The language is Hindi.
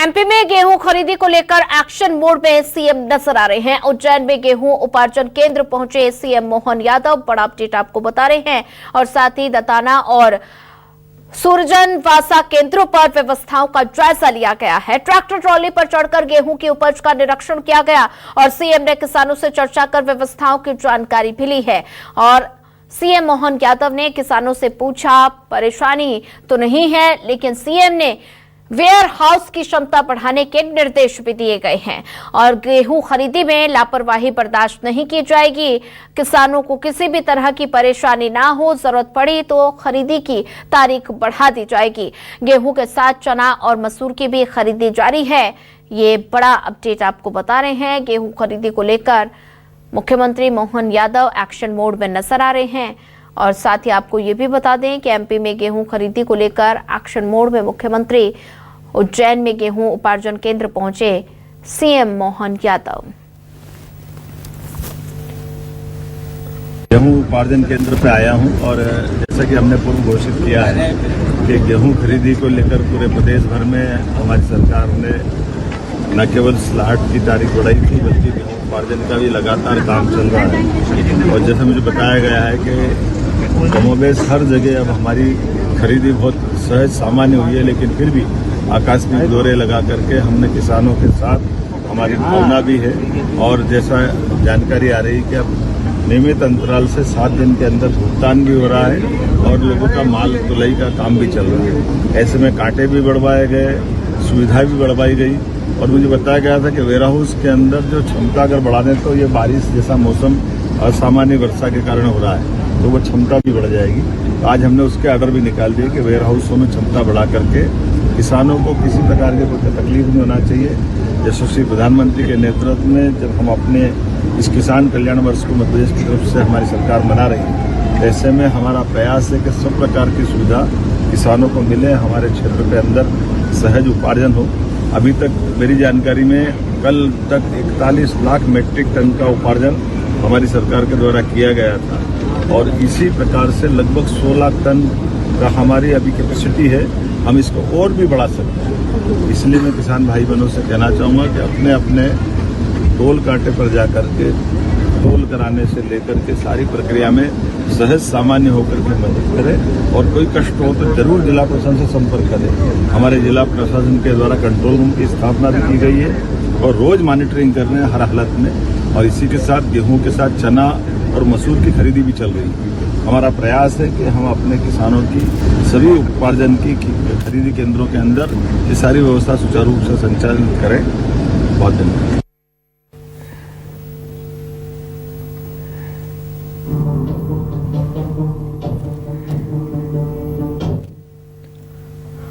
एमपी में गेहूं खरीदी को लेकर एक्शन मोड में सीएम नजर आ रहे हैं। उज्जैन में गेहूं उपार्जन केंद्र पहुंचे सीएम मोहन यादव। बड़ा अपडेट आपको बता रहे हैं और साथ ही दताना और सुरजन वासा केंद्रों पर व्यवस्थाओं का जायजा लिया गया है। ट्रैक्टर ट्रॉली पर चढ़कर गेहूं की उपज का निरीक्षण किया गया और सीएम ने किसानों से चर्चा कर व्यवस्थाओं की जानकारी भी ली है। और सीएम मोहन यादव ने किसानों से पूछा, परेशानी तो नहीं है, लेकिन सीएम ने वेयर हाउस की क्षमता बढ़ाने के निर्देश भी दिए गए हैं और गेहूं खरीदी में लापरवाही बर्दाश्त नहीं की जाएगी। किसानों को किसी भी तरह की परेशानी ना हो, जरूरत पड़ी तो खरीदी की तारीख बढ़ा दी जाएगी। गेहूं के साथ चना और मसूर की भी खरीदी जारी है। ये बड़ा अपडेट आपको बता रहे हैं। गेहूं खरीदी को लेकर मुख्यमंत्री मोहन यादव एक्शन मोड में नजर आ रहे हैं और साथ ही आपको ये भी बता दें कि एमपी में गेहूं खरीदी को लेकर एक्शन मोड में मुख्यमंत्री उज्जैन में गेहूं उपार्जन केंद्र पहुंचे सीएम मोहन यादव। गेहूं उपार्जन केंद्र पे आया हूं और जैसा कि हमने पूर्व घोषित किया है कि गेहूं खरीदी को लेकर पूरे प्रदेश भर में हमारी सरकार ने न केवल स्लाट की तारीख बढ़ाई थी बल्कि गेहूं उपार्जन का भी लगातार काम चल रहा है। और जैसा मुझे बताया गया है कि कमोबेश हर जगह अब हमारी खरीदी बहुत सहज सामान्य हुई है, लेकिन फिर भी आकस्मिक दौरे लगा करके हमने किसानों के साथ हमारी भावना भी है। और जैसा जानकारी आ रही कि अब नियमित अंतराल से 7 दिन के अंदर भुगतान भी हो रहा है और लोगों का माल तुलाई का काम भी चल रहा है। ऐसे में कांटे भी बढ़वाए गए, सुविधा भी बढ़वाई गई और मुझे बताया गया था कि वेयर हाउस के अंदर जो क्षमता अगर बढ़ा दें तो ये बारिश जैसा मौसम असामान्य वर्षा के कारण हो रहा है तो वो क्षमता भी बढ़ जाएगी। तो आज हमने उसके ऑर्डर भी निकाल दिए कि वेयर हाउसों में क्षमता बढ़ा करके किसानों को किसी प्रकार की कोई तकलीफ नहीं होना चाहिए। यशस्वी प्रधानमंत्री के नेतृत्व में जब हम अपने इस किसान कल्याण वर्ष को मध्य प्रदेश की तरफ से हमारी सरकार मना रही है, ऐसे में हमारा प्रयास है कि सब प्रकार की सुविधा किसानों को मिले, हमारे क्षेत्र के अंदर सहज उपार्जन हो। अभी तक मेरी जानकारी में कल तक 41 लाख मीट्रिक टन का उपार्जन हमारी सरकार के द्वारा किया गया था और इसी प्रकार से लगभग 16 लाख टन का हमारी अभी कैपेसिटी है। हम इसको और भी बढ़ा सकते हैं। इसलिए मैं किसान भाई बहनों से कहना चाहूँगा कि अपने अपने टोल कांटे पर जाकर के टोल कराने से लेकर के सारी प्रक्रिया में सहज सामान्य होकर के मदद करें और कोई कष्ट हो तो जरूर जिला प्रशासन से संपर्क करें। हमारे जिला प्रशासन के द्वारा कंट्रोल रूम की स्थापना भी की गई है और रोज मॉनिटरिंग कर रहे हैं हर हालत में। और इसी के साथ गेहूं के साथ चना और मसूर की खरीदी भी चल रही है। हमारा प्रयास है कि हम अपने किसानों की सभी उपार्जन की खरीदी केंद्रों के अंदर ये सारी व्यवस्था सुचारू रूप से संचालित करें। बहुत धन्यवाद।